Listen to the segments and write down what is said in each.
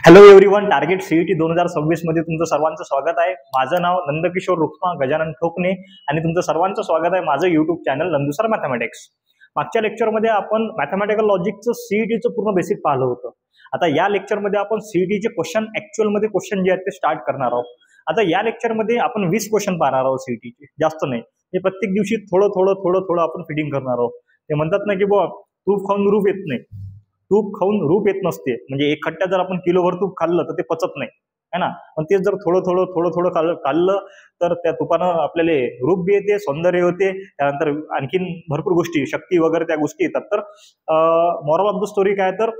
Hello everyone, target CET 2026 मध्ये तुमचं सर्वांचं स्वागत आहे. माझं नाव नंदकिशोर रुक्मा गजानन ठोकणे आणि तुमचं सर्वांचं स्वागत आहे माझं युट्यूब चॅनल नंदुसर मॅथमॅटिक्स. मागच्या लेक्चरमध्ये आपण मॅथमॅटिकल लॉजिकचं सीईटीचं पूर्ण बेसिक पाहिलं होतं. आता या लेक्चरमध्ये आपण सीईटीचे क्वेश्चन ऍक्च्युअलमध्ये क्वेश्चन जे आहेत ते स्टार्ट करणार आहोत. आता या लेक्चरमध्ये आपण 20 क्वेश्चन पाहणार आहोत सीईटीचे, जास्त नाही. हे प्रत्येक दिवशी थोडं थोडं थोडं थोडं आपण फिटिंग करणार आहोत. ते म्हणतात ना की बुवा तूप खाऊन रूप येत नाही, तूप खाऊन रूप येत नसते. म्हणजे एक खट्ट्या जर आपण किलोभर तूप खाल्लं तर ते पचत नाही, है ना. पण तेच जर थोडं थोडं थोडं थोडं खाल्लं तर त्या तुपानं आपल्याला रूप बी येते, सौंदर्य होते, त्यानंतर आणखीन भरपूर गोष्टी, शक्ती वगैरे त्या गोष्टी येतात. तर मॉरल ऑफ द स्टोरी काय, तर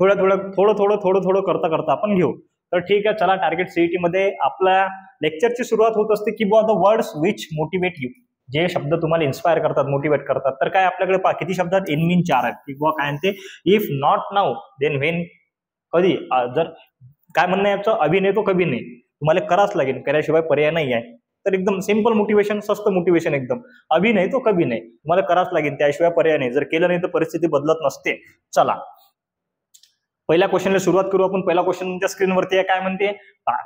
थोडं थोडं करता करता आपण घेऊ. तर ठीक आहे, चला. टार्गेट सीईटी मध्ये आपल्या लेक्चरची सुरुवात होत असते की बुवा the words which motivate you, जे शब्द तुम्हाला इन्स्पायर करतात, मोटिवेट करतात. तर काय आपल्याकडे किती शब्द आहेत? इन मीन 4 आहेत. की बुवा काय म्हणते, if not now then when, कधी. जर काय म्हणणं याचं, अभी नाही तो कभी नाही, तुम्हाला करावंच लागेल, कराशिवाय पर्याय नाही आहे. तर एकदम सिंपल मोटिवेशन, स्वस्त मोटिवेशन एकदम. अभी नाही तो कभी नाही, तुम्हाला करावंच लागेल, त्याशिवाय पर्याय नाही. जर केलं नाही तर परिस्थिती बदलत नसते. चला, पहिल्या क्वेश्चनला सुरुवात करू आपण. पहिला क्वेश्चन तुमच्या स्क्रीनवरती आहे. काय म्हणते,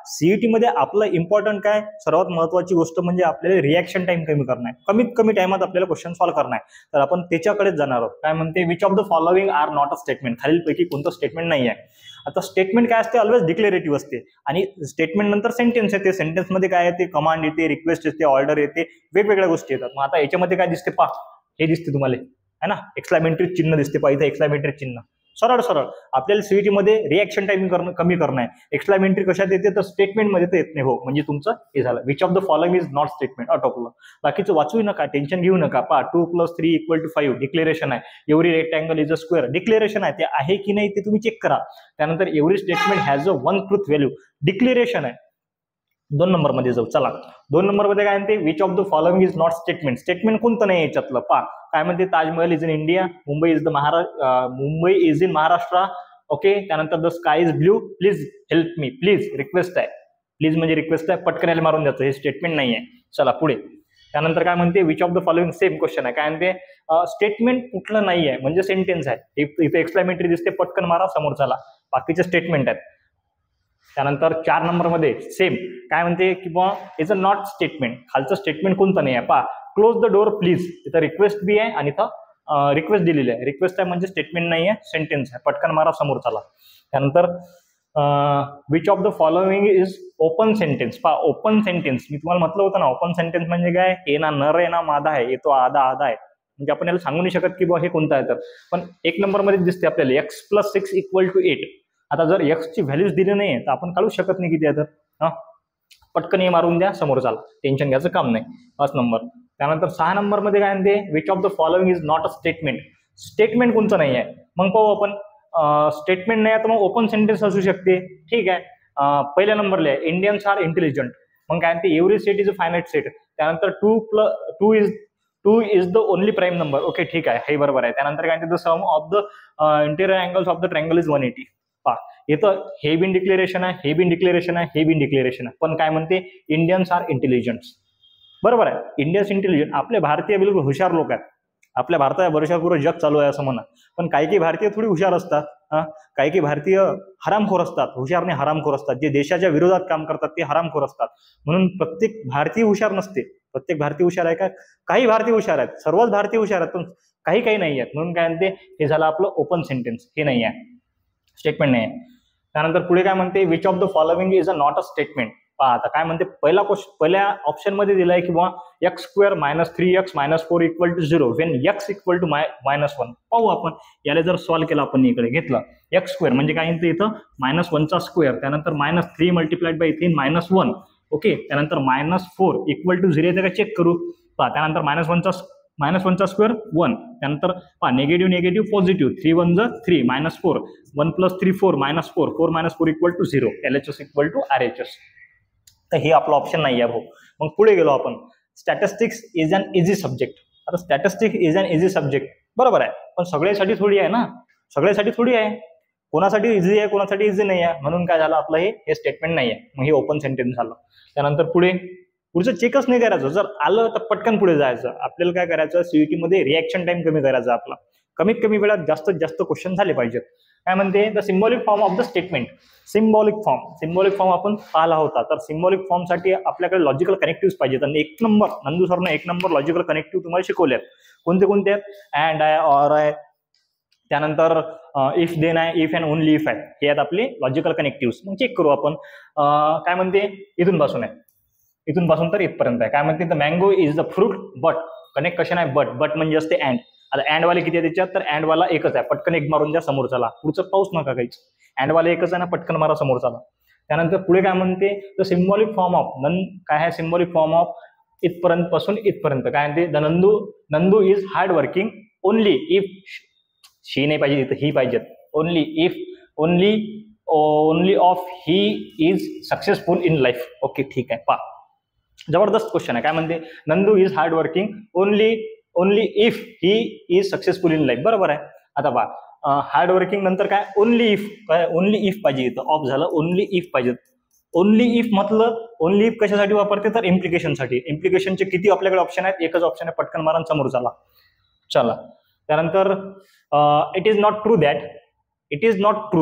सीईटी मध्ये आपलं इम्पॉर्टंट काय, सर्वात महत्वाची गोष्ट म्हणजे आपल्याला रिॲक्शन टाइम कमी करणं आहे. कमीत कमी टाइमात आपल्याला क्वेश्चन सॉल्व्ह करणं आहे. तर आपण त्याच्याकडेच जाणार आहोत. काय म्हणते, which of the following are not a statement, खालीलपैकी कोणतं स्टेटमेंट नाही आहे. आता स्टेटमेंट काय असते, ऑलवेज डिक्लेरेटिव्ह असते. आणि स्टेटमेंट नंतर सेंटेन्स येते. सेंटेन्स मध्ये काय येते, कमांड येते, रिक्वेस्ट येते, ऑर्डर येते, वेगवेगळ्या गोष्टी येतात. मग आता याच्यामध्ये काय दिसते, हे दिसते तुम्हाला, है ना, एक्सक्लामेटरी चिन्ह दिसते. इथे एक्सक्लामेटरी चिन्ह. सरळ सरळ आपल्याला सीईटी मध्ये रिॲक्शन टाइमिंग कमी करणं आहे. एक्सक्लामेटरी कशात येते, तर स्टेटमेंट मध्ये तर येत नाही. हो, म्हणजे तुमचं हे झालं. Which of the following is not statement, आटोपलं. बाकीचं वाचू नका, टेन्शन घेऊ नका. 2 + 3 = 5 डिक्लेरेशन आहे. Every rectangle is a square declaration आहे. ते आहे की नाही ते तुम्ही चेक करा. त्यानंतर every statement has a one truth value declaration आहे. 2 नंबर मध्ये जाऊ. चला, 2 नंबर मध्ये काय म्हणते, which of the following is not statement. Statement कोणतं नाही याच्यातलं. काय म्हणते, Taj Mahal is in India, Mumbai is in Maharashtra. Okay, त्यानंतर the sky is blue, please help me. Please request आहे, प्लीज म्हणजे रिक्वेस्ट आहे, पटकन याला मारून द्यायचं, हे स्टेटमेंट नाही आहे. चला पुढे. त्यानंतर काय म्हणते, which of the following, same question आहे. काय म्हणते, स्टेटमेंट कुठलं नाही आहे, म्हणजे सेंटेन्स आहे. इथे एक्सक्लामेटरी दिसते, पटकन मारा समोरच्याला. बाकीचे स्टेटमेंट आहेत. त्यानंतर 4 नंबर मध्ये सेम काय म्हणते, की बुवा इज अ नॉट स्टेटमेंट. खालचं स्टेटमेंट कोणतं नाही आहे. क्लोज द डोर प्लीज, इथं रिक्वेस्ट बी आहे आणि इथं रिक्वेस्ट दिलेली आहे. रिक्वेस्ट आहे म्हणजे स्टेटमेंट नाही आहे, सेंटेन्स आहे. पटकन मारा समोरचाला. त्यानंतर which of the following is open sentence. Open sentence मी तुम्हाला म्हटलं होतं ना, ओपन सेंटेन्स म्हणजे काय, ये ना नर आहे ना मादा आहे, येतो आधा आधा आहे. म्हणजे आपण याला सांगू नाही शकत की बुवा हे कोणतं आहे. तर पण 1 नंबर मध्ये दिसते आपल्याला, x + 6 = 8. आता जर x ची व्हॅल्यूज दिली नाही तर आपण काढू शकत नाही किती आहे. तर पटकन हे मारून द्या समोरचाला, टेन्शन घ्यायचं काम नाही. 5 नंबर. त्यानंतर 6 नंबर मध्ये काय म्हणते, which of the following is not a statement. Statement कोणतं नाही आहे. मग पाहू आपण. स्टेटमेंट नाही आहे तर मग ओपन सेंटेन्स असू शकते. ठीक आहे. पहिल्या नंबरला आहे, इंडियन्स आर इंटेलिजंट. मग काय म्हणते, every set is a finite set. त्यानंतर 2 is the only prime number. Okay, ठीक आहे, हे बरोबर आहे. त्यानंतर काय म्हणते, the sum of the interior angles of the triangle is 180. इथं हे बिन डिक्लेरेशन आहे, हे बिन डिक्लेरेशन आहे, हे बिन डिक्लेरेशन आहे. पण काय म्हणते, इंडियन्स आर इंटेलिजंट. बरोबर आहे, इंडियन्स इंटेलिजंट. आपले भारतीय बिलकुल हुशार लोक आहेत. आपल्या भारताच्या भरोशावर जग चालू आहे असं म्हणा. पण काही भारतीय थोडी हुशार असतात. काही भारतीय हरामखोर असतात. हुशार नाही, हरामखोर असतात. जे देशाच्या विरोधात काम करतात ते हरामखोर असतात. म्हणून प्रत्येक भारतीय हुशार नसते. प्रत्येक भारतीय हुशार आहे का, काही भारतीय हुशार आहेत, सर्वच भारतीय हुशार आहेत, पण काही नाही आहेत. म्हणून काय म्हणते, हे झालं आपलं ओपन सेंटेन्स, हे नाही आहे, स्टेटमेंट नाही आहे. त्यानंतर पुढे काय म्हणते, which of the following is a not a statement. आता काय म्हणते, पहिल्या ऑप्शन मध्ये दिलाय की बुवा x² - 3x - 4 = 0 when x = -1. पाहू आपण याला. जर सॉल्व्ह केला आपण, इकडे घेतलं x² म्हणजे काय म्हणते, इथं -1चा स्क्वेअर, त्यानंतर -3 × इथे -1. ओके, त्यानंतर -4 = 0 येते का चेक करू. त्यानंतर -1चा स्क्वेअर 1. त्यानंतर negative negative positive, 3 × 1 = 3 -4, 1 + 3 4 -4, 4 - 4 = 0. LHS = RHS. तर हे आपलं ऑप्शन नाही आहे भाऊ. मग पुढे गेलो आपण. Statistics is an easy subject. आता statistics is an easy subject, बरोबर आहे, पण सगळ्यासाठी थोडी आहे ना, सगळ्यासाठी थोडी आहे. कोणासाठी इझी आहे, कोणासाठी इझी नाही आहे. म्हणून काय झालं आपलं, हे स्टेटमेंट नाही आहे. मग हे ओपन सेंटेन्स झालं. त्यानंतर पुढचं चेकच नाही करायचं. जर आलं तर पटकन पुढे जायचं. आपल्याला काय करायचं, सीईटी मध्ये रिॲक्शन टाइम कमी करायचा आपला. कमीत कमी वेळात जास्तीत जास्त क्वेश्चन झाले पाहिजेत. काय म्हणते the symbolic form of the statement. Symbolic form आपण पाहिला होता. तर सिम्बॉलिक फॉर्म साठी आपल्याकडे लॉजिकल कनेक्टिव्ह पाहिजेत आणि एक नंबर नंदू सरनं एक नंबर लॉजिकल कनेक्टिव्ह तुम्हाला शिकवले आहेत. कोणते कोणते आहेत? अँड आहे, ऑर आहे, त्यानंतर इफ देन आहे, इफ अँड ओनली इफ आहे. हे आहेत आपले लॉजिकल कनेक्टिव्ह. मग चेक करू आपण. काय म्हणते इथून पासून आहे, इथून पासून तर इथपर्यंत आहे. काय म्हणते the mango is the fruit but. Conjunction आहे बट म्हणजे असते अँड. आता अँड वाले किती आहे त्याच्यात? तर अँड वाला एकच आहे, पटकन एक मारून द्या समोरच्याला, पुढचं पाऊस नका काहीच. अँड वाला एकच आहे ना, पटकन मारा समोरच्याला. त्यानंतर पुढे काय म्हणते द सिम्बॉलिक फॉर्म ऑफ काय आहे? सिम्बॉलिक फॉर्म ऑफ इथपर्यंत पासून इथपर्यंत. काय म्हणते the Nandu is hard working only if. She नाही पाहिजे इथं, ही पाहिजे. Only of he is successful in life. Okay ठीक आहे. जबरदस्त क्वेश्चन आहे. काय म्हणते Nandu is hard working only if he is successful in life. बरोबर आहे. आता हार्ड वर्किंग नंतर काय? Only if. काय? ओनली इफ पाहिजे इथं, ऑफ झालं, ओनली इफ पाहिजे. ओनली इफ म्हटलं, ओनली इफ कशासाठी वापरते? तर इम्प्लिकेशनसाठी. इम्प्लिकेशनचे किती आपल्याकडे ऑप्शन आहेत? एकच ऑप्शन आहे, पटकन मारा समोर चला. त्यानंतर it is not true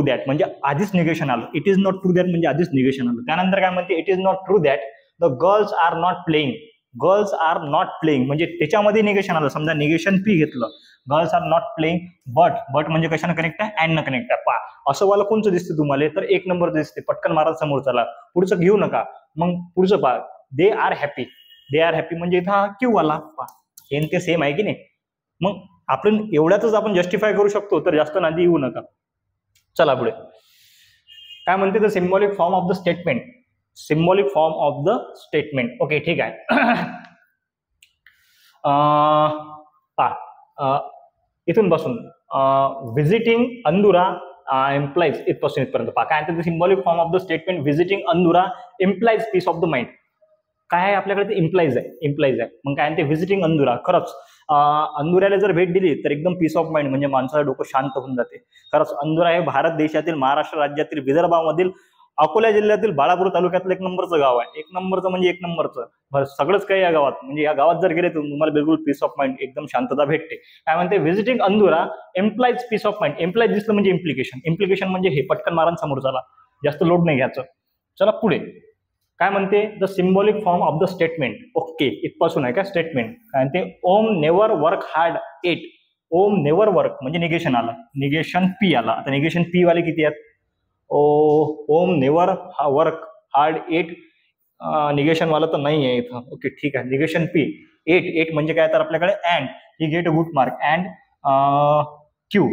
that म्हणजे आधीच निगेशन आलं. It is not true that म्हणजे आधीच निगेशन आलं. त्यानंतर काय म्हणते it is not true that the girls are not playing म्हणजे त्याच्यामध्ये निगेशन आलं. समजा निगेशन पी घेतलं, girls are not playing but म्हणजे कशानं कनेक्ट आहे? अँड न कनेक्ट आहे. असं वाला कोणचं दिसते तुम्हाला? तर एक नंबर दिसते, पटकन मारा समोरच्याला, पुढचं घेऊ नका. मग पुढचं दे आर हॅपी म्हणजे इथं क्यू वाला. हे ते सेम आहे की नाही? मग आपण एवढ्यातच आपण जस्टिफाय करू शकतो, तर जास्त नादी येऊ नका. चला पुढे. काय म्हणते the symbolic form of the statement. Okay ठीक आहे. इथून पासून व्हिजिटिंग अंदुरा इम्प्लाइज इथपासून इथपर्यंत काय म्हणते symbolic form of the statement visiting Andura implies peace of the mind. काय आहे आपल्याकडे? ते इम्प्लाइज आहे. मग काय म्हणते व्हिजिटिंग अंदुरा. खरंच अंदुऱ्याला जर भेट दिली तर एकदम पीस ऑफ माइंड म्हणजे माणसाचं डोकं शांत होऊन जाते. खरंच अंदुरा हे भारत देशातील महाराष्ट्र राज्यातील विदर्भामधील अकोला जिल्ह्यातील बाळापूर तालुक्यातलं एक नंबरचं गाव आहे. एक नंबरचं सगळंच काही या गावात. म्हणजे या गावात जर गेले तर तुम्हाला बिलकुल पीस ऑफ माइंड, एकदम शांतता भेटते. काय म्हणते visiting Andura implies peace of mind. Implies दिसलं म्हणजे इम्प्लिकेशन म्हणजे हे पटकन मारा समोरच्याला, जास्त लोड नाही घ्यायचं. चला पुढे. काय म्हणते the symbolic form of the statement. Okay इथपासून आहे काय स्टेटमेंट. काय म्हणते Om never work hard at. Om never work म्हणजे निगेशन आलं, निगेशन पी आला. आता निगेशन पी वाले किती आहेत? Om never work hard at. Negation वाला तर नाही आहे इथं. ओके ठीक आहे. निगेशन पी एट म्हणजे काय? तर आपल्याकडे and he get a good mark. And Q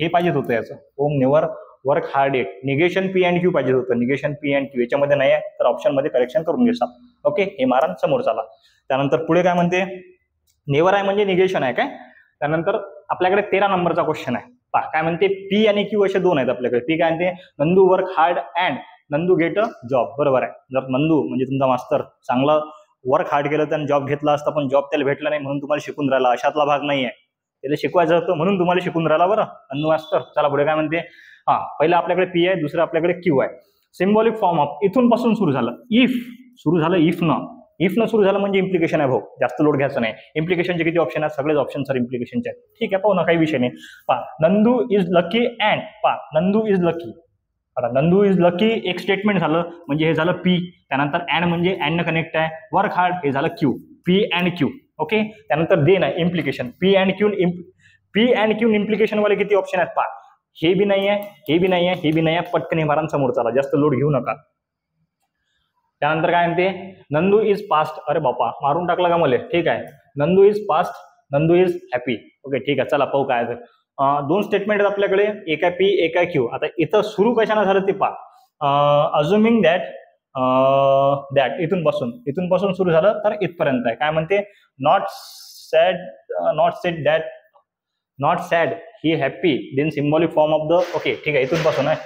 हे पाहिजेच होतं याचं. Om never work hard at. Negation P and Q पाहिजे होतं. निगेशन पी अँड क्यू याच्यामध्ये नाही आहे, तर ऑप्शन मध्ये करेक्शन करून घ्या. ओके हे मारा समोर चाला. त्यानंतर पुढे काय म्हणते नेव्हर आहे म्हणजे निगेशन आहे काय. त्यानंतर आपल्याकडे 13 नंबरचा क्वेश्चन आहे. काय म्हणते पी आणि क्यू असे दोन आहेत आपल्याकडे. पी काय म्हणते Nandu work hard and Nandu get a job. बरोबर आहे. जर नंदू म्हणजे तुमचा मास्तर चांगला वर्क हार्ड केलं त्याने जॉब घेतला असता, पण जॉब त्याला भेटला नाही म्हणून तुम्हाला शिकून राहिला, अशातला भाग नाही आहे. त्याला शिकवायचं होतं म्हणून तुम्हाला शिकून राहिला. बरं नंदू मास्तर. चला पुढे काय म्हणते पहिला आपल्याकडे पी आहे, दुसरं आपल्याकडे क्यू आहे. सिम्बॉलिक फॉर्म ऑफ इथून पासून सुरू झालं. इफ सुरू झालं इफ न सुरू झालं म्हणजे इम्प्लिकेशन आहे भाऊ, जास्त लोड घ्यायचं नाही. इम्प्लिकेशनचे किती ऑप्शन आहेत? सगळेच ऑप्शन सर इम्प्लिकेशनचे आहेत. ठीक आहे पाहू ना, काही विषय नाही. Nandu is lucky and Nandu is lucky. आता नंदू इज लकी एक स्टेटमेंट झालं म्हणजे हे झालं पी. त्यानंतर अँड म्हणजे अँड कनेक्ट आहे. वर्क हार्ड हे झालं Q. P and Q. Okay त्यानंतर देन आहे implication. P and Q implication वाले किती ऑप्शन आहेत? हे बी नाही आहे. पटकन हे मारा समोर चाला, जास्त लोड घेऊ नका. त्यानंतर काय म्हणते नंदू इज पास्ट. अरे बापा मारून टाकला का मला. ठीक आहे. Nandu is past, Nandu is happy. Okay ठीक आहे. चला पाहू काय. दोन स्टेटमेंट आहेत आपल्याकडे, एक आहे पी एक आहे क्यू. आता इथं सुरू कशाने झालं ते अज्युमिंग दॅट इथून पासून सुरू झालं तर इथपर्यंत आहे. काय म्हणते not sad he happy. Then symbolic form of the. Okay ठीक आहे. इथून पासून आहे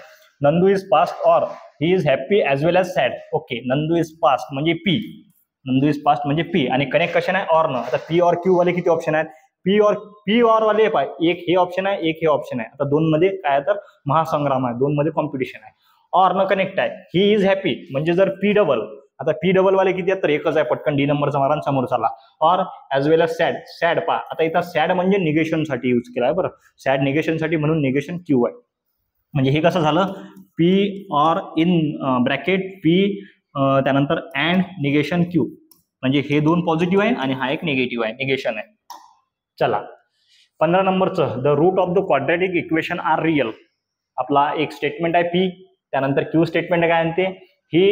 नंदू इज पास्ट और he is happy as well as sad. Okay Nandu is past म्हणजे पी. आणि कनेक्ट कशाने आहे? ऑर न. आता पी और क्यू वाले किती ऑप्शन आहेत? पी और वाले एक हे ऑप्शन आहे, एक हे ऑप्शन आहे. आता दोन मध्ये काय तर महासंग्राम आहे, दोन मध्ये कॉम्पिटिशन आहे. ऑर न कनेक्ट आहे. ही इज हॅपी म्हणजे जर पी डबल. आता पी डबल वाले किती आहेत? तर एकच आहे. पटकन डी नंबरचा मारा समोर चाला. और ॲज वेल ॲज सॅड आता इथं सॅड म्हणजे निगेशनसाठी यूज केला आहे. बरं सॅड निगेशनसाठी म्हणून निगेशन क्यू आहे. म्हणजे हे कसं झालं, P or in bracket P त्यानंतर अँड निगेशन क्यू, म्हणजे हे दोन पॉझिटिव्ह आहे आणि हा एक निगेटिव्ह आहे, निगेशन आहे. चला 15 नंबरचं, the root of the quadratic equation are real. आपला एक स्टेटमेंट आहे पी, त्यानंतर क्यू स्टेटमेंट काय म्हणते, he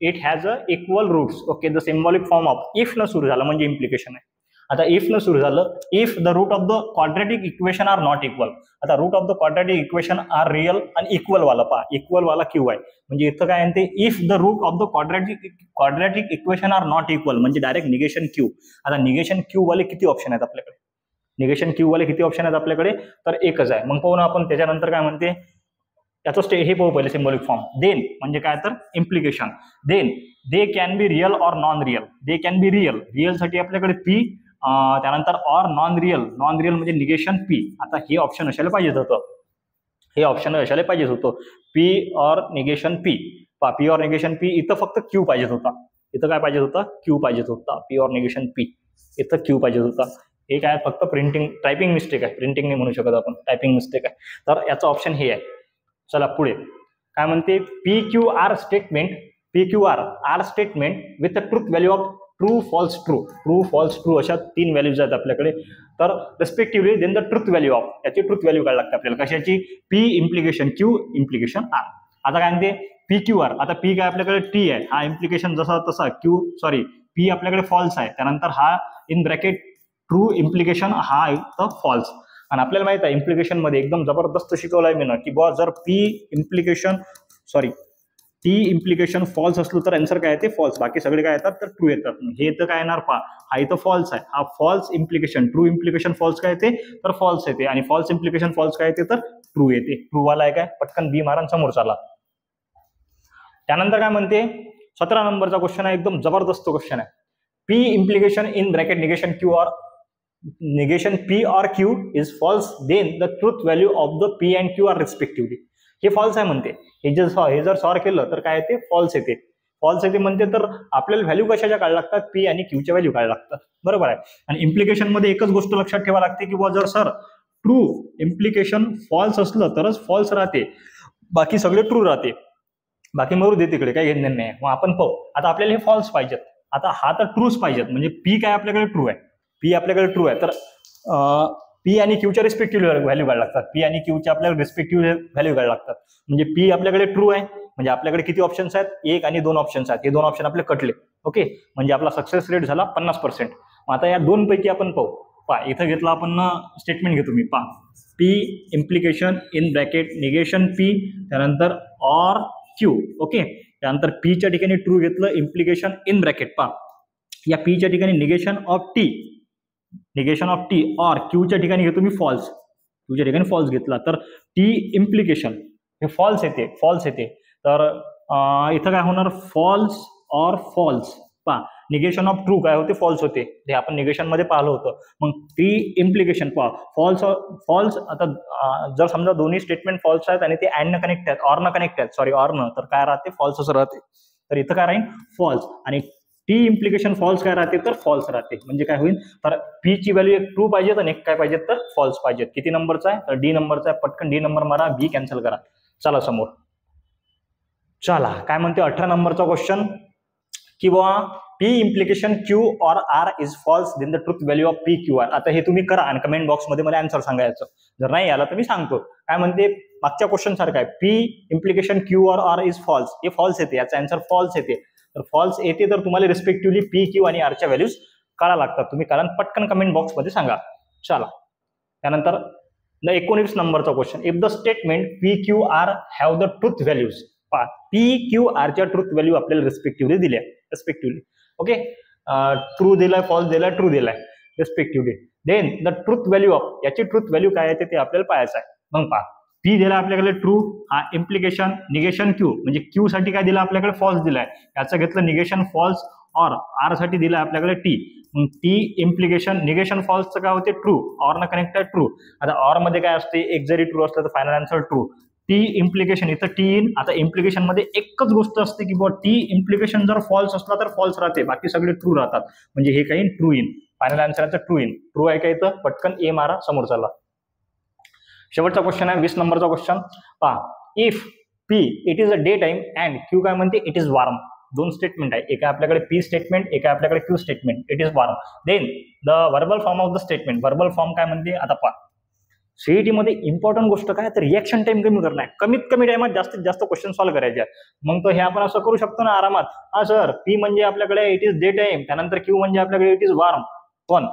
it has a equal roots. Okay, the symbolic form of if न सुरू झालं म्हणजे इम्प्लिकेशन आहे. आता इफ न सुरू झालं, if the root of the quadratic equation are not equal. आता root of the quadratic equation are real आणि इक्वल वाला पहा, इक्वल वाला क्यू आहे. म्हणजे इथं काय म्हणते, if the root of the quadratic equation are not equal, म्हणजे डायरेक्ट निगेशन क्यू. आता निगेशन क्यू वाले किती ऑप्शन आहेत आपल्याकडे, निगेशन क्यू वाले किती ऑप्शन आहेत आपल्याकडे, तर एकच आहे. मग पाहू ना आपण. त्याच्यानंतर काय म्हणते, त्याचं हे पाहू पहिले सिम्बॉलिक फॉर्म. देन म्हणजे काय, तर implication. Then they can be real or non real. They can be real, real साठी आपल्याकडे पी, त्यानंतर or non real, non real म्हणजे निगेशन पी. आता हे ऑप्शन असायला पाहिजे होतं, हे ऑप्शन असायला पाहिजे होतं, P or negation P. P or negation P, इथं फक्त क्यू पाहिजे होता. इथं काय पाहिजे होता, क्यू पाहिजे होता. पी ऑर निगेशन पी, इथं क्यू पाहिजे होता. हे काय फक्त प्रिंटिंग टायपिंग मिस्टेक आहे, प्रिंटिंग नाही म्हणू शकत आपण, टायपिंग मिस्टेक आहे. तर याचं ऑप्शन हे आहे. चला पुढे काय म्हणते, P Q R statement, P Q R statement with a truth value of true false true, true false true अशा 3 व्हॅल्यूज आहेत आपल्याकडे. तर respectively then the truth value of, याची ट्रूथ व्हॅल्यू काय लागते आपल्याला, कशाची, P implication Q implication R. आता काय म्हणते, पी क्यू आर. आता पी काय आपल्याकडे टी आहे, हा इम्प्लिकेशन जसा तसा, क्यू सॉरी पी आपल्याकडे फॉल्स आहे, त्यानंतर हा इन ब्रॅकेट ट्रू इम्प्लिकेशन हा इथं फॉल्स. आणि आपल्याला माहित आहे इम्प्लिकेशन मध्ये एकदम जबरदस्त शिकवलंय मी ना, की बॉ जर P implication sorry T implication false असलो तर आन्सर काय येते, फॉल्स. बाकी सगळे काय येतात तर ट्रू येतात. हे तर काय येणार पहा, हा इथं फॉल्स आहे, हा false implication, true implication false काय येते तर फॉल्स येते, आणि फॉल्स इम्प्लिकेशन फॉल्स काय येते तर ट्रू येते. ट्रू वाला आहे काय, पटकन बी मारा समोर चाला. त्यानंतर काय म्हणते, 17 नंबरचा क्वेश्चन आहे, एकदम जबरदस्त क्वेश्चन आहे. P implication in bracket negation Q or negation p or q is false, then the truth value of the p and q are respectively. हे फॉल्स आहे म्हणते. हे जर सॉर केलं तर काय येते, फॉल्स येते. फॉल्स येते म्हणते, तर आपल्याला व्हॅल्यू कशाच्या काढ लागतात, पी आणि क्यूच्या व्हॅल्यू काढ लागतात, बरोबर आहे. आणि इम्प्लिकेशन मध्ये एकच गोष्ट लक्षात ठेवा लागते, की जर सर ट्रू इम्प्लिकेशन फॉल्स असलं तरच फॉल्स राहते, बाकी सगळे ट्रू राहते. बाकी मरू दे तिकडे, काही घेणं नाही. मग आपण पाहू. आता आपल्याला हे फॉल्स पाहिजेत, आता हा तर ट्रूच पाहिजेत, म्हणजे पी काय आपल्याकडे ट्रू आहे, पी आपल्याकडे ट्रू आहे, तर पी आणि क्यूच्या रिस्पेक्टिव्ह व्हॅल्यू काढ लागतात. पी आणि क्यूच्या आपल्याला रिस्पेक्टिव्ह व्हॅल्यू काढ लागतात. म्हणजे पी आपल्याकडे ट्रू आहे, म्हणजे आपल्याकडे किती ऑप्शन्स आहेत, 1 आणि 2 ऑप्शन्स आहेत. हे 2 ऑप्शन आपले कटले. ओके, म्हणजे आपला सक्सेस रेट झाला 50%. आता या 2 पैकी आपण पाहू. पहा इथं घेतला आपण स्टेटमेंट घेतो मी. पहा P implication in bracket negation P, त्यानंतर ऑर क्यू. ओके, त्यानंतर पीच्या ठिकाणी ट्रू घेतलं, इम्प्लिकेशन इन ब्रॅकेट. पहा या पीच्या ठिकाणी negation of T, negation of T, or क्यूच्या ठिकाणी घेतो मी फॉल्स, क्यूच्या ठिकाणी फॉल्स घेतला, तर टी इम्प्लिकेशन हे फॉल्स येते, फॉल्स येते. तर इथं काय होणार, फॉल्स ऑर फॉल्स. पहा निगेशन ऑफ ट्रू काय होते, फॉल्स होते, हे आपण निगेशन मध्ये पाहिलं होतं. मग टी इम्प्लिकेशन पहा फॉल्स, फॉल्स. आता जर समजा दोन्ही स्टेटमेंट फॉल्स आहेत आणि ते अँड न कनेक्ट आहेत, ऑर न कनेक्ट आहेत, सॉरी ऑर न, तर काय राहते, फॉल्सच राहते. तर इथं काय राहील, फॉल्स. आणि टी इम्प्लिकेशन फॉल्स काय राहते, तर फॉल्स राहते. म्हणजे काय होईल, तर पी ची व्हॅल्यू एक ट्रू पाहिजे आणि एक काय पाहिजे तर फॉल्स पाहिजे. किती नंबरचा आहे, तर डी नंबरचा आहे. पटकन डी नंबर मारा, बी कॅन्सल करा. चला समोर. चला काय म्हणते 18 नंबरचा क्वेश्चन, की बुवा P implication Q or R is false, then the truth value of P Q R. आता हे तुम्ही करा आणि कमेंट बॉक्स मध्ये मला आन्सर सांगायचं. जर नाही आला तर मी सांगतो. काय म्हणते, मागच्या क्वेश्चन सारखं आहे, P implication Q or R is false, हे फॉल्स येते, याचा आन्सर फॉल्स येते. तर फॉल्स येते तर तुम्हाला रिस्पेक्टिव्हली पी क्यू आणि आरच्या व्हॅल्यूज काढा लागतात. तुम्ही कारण पटकन कमेंट बॉक्स मध्ये सांगा. चला त्यानंतर 19 नंबरचा question, if the statement P Q R have the truth values. पहा पी क्यू आरच्या ट्रूथ व्हॅल्यू आपल्याला रिस्पेक्टिव्हली दिल्या, रिस्पेक्टिव्हली. ओके, ट्रू दिलाय, फॉल्स दिलाय, ट्रू दिलाय respectively. Then the truth value of, याची ट्रूथ व्हॅल्यू काय येते ते आपल्याला पाहायचं आहे. मग पहा पी दिला आपल्याकडे ट्रू, हा इम्प्लिकेशन निगेशन क्यू, म्हणजे क्यू साठी काय दिला आपल्याकडे, फॉल्स दिलाय, याचं घेतलं निगेशन फॉल्स, ऑर आर साठी दिलाय आपल्याकडे टी. मग टी इम्प्लिकेशन निगेशन फॉल्सचं काय होते, ट्रू, ऑर न कनेक्ट आहे ट्रू. आता ऑर मध्ये काय असते, एक जरी ट्रू असलं तर final answer true. T implication इथं टी इन. आता इम्प्लिकेशन मध्ये एकच गोष्ट असते की बुवा टी इम्प्लिकेशन जर फॉल्स असला तर फॉल्स राहते, बाकी सगळे ट्रू राहतात. म्हणजे हे काही true in, final answer true in. True आहे का इथं, पटकन ए मारा, समोर चालला. शेवटचा क्वेश्चन आहे 20 नंबरचा क्वेश्चन. पहा if P it is a day time and Q काय म्हणते इट इज वॉर्म. दोन स्टेटमेंट आहे, एका आपल्याकडे पी स्टेटमेंट, एका आपल्याकडे Q statement. It is warm. Then the verbal form of the statement. Verbal form काय म्हणते आता पहा. सीईटी मध्ये इम्पॉर्टंट गोष्ट काय तर रिएक्शन टाइम कमी करणं आहे. कमीत कमी टाइमात जास्तीत जास्त क्वेश्चन सॉल्व्ह करायचे. मग तो हे आपण असं करू शकतो ना आरामात. हा सर पी म्हणजे आपल्याकडे इट इज डे टाइम, त्यानंतर क्यू म्हणजे आपल्याकडे इट इज वॉर्म. पण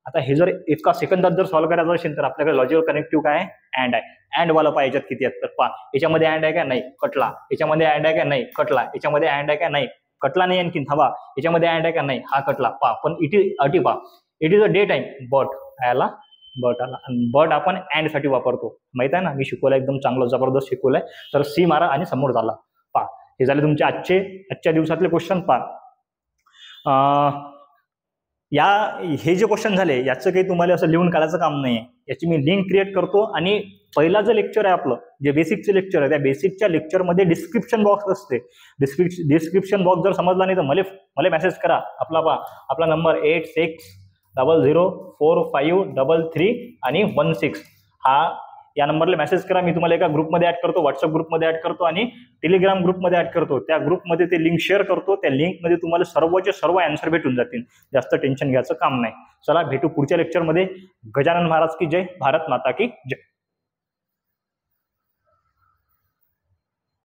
आता हे जर एका सेकंदात जर सॉल्व्ह करायचं असेल तर आपल्याकडे लॉजिकल कनेक्टिव्ह काय आहे, अँड आहे. अँड वाला पाहिजेत किती आहेत तर पहा. याच्यामध्ये अँड आहे का नाही, कटला. याच्यामध्ये अँड आहे का नाही, कटला. याच्यामध्ये अँड आहे का नाही, कटला नाही. आणखीन थांबा, याच्यामध्ये अँड आहे का नाही, हा कटला. पहा पण इट इज अटी पहा. It is a day time but याला बट आला. बट आपण अँड साठी वापरतो, माहित आहे ना. मी शिकवलं एकदम चांगलं जबरदस्त शिकवलंय. तर सी मारा आणि समोर झाला. पहा हे झाले तुमचे आजच्या दिवसातले क्वेश्चन. पहा हे जे क्वेश्चन झाले याचं काही तुम्हाला असं लिहून काढायचं काम नाहीये. याची मी लिंक क्रिएट करतो आणि पहिला जे लेक्चर आहे आपलं जे बेसिकचे लेक्चर आहे त्या बेसिकच्या लेक्चरमध्ये डिस्क्रिप्शन बॉक्स असते. डिस्क्रिप्शन बॉक्स जर समजला नाही तर मला मेसेज करा. आपला नंबर 86004533 आणि 16 या नंबरला मेसेज करा. मी तुम्हाला एका ग्रुपमध्ये ऍड करतो, व्हॉट्सअप ग्रुपमध्ये ऍड करतो आणि टेलिग्राम ग्रुपमध्ये ऍड करतो. त्या ग्रुपमध्ये ते लिंक शेअर करतो. त्या लिंकमध्ये तुम्हाला सर्वचे सर्व आन्सर भेटून जातील. जास्त टेन्शन घ्यायचं काम नाही. चला भेटू पुढच्या लेक्चरमध्ये. गजानन महाराज की जय, भारत माता की जय.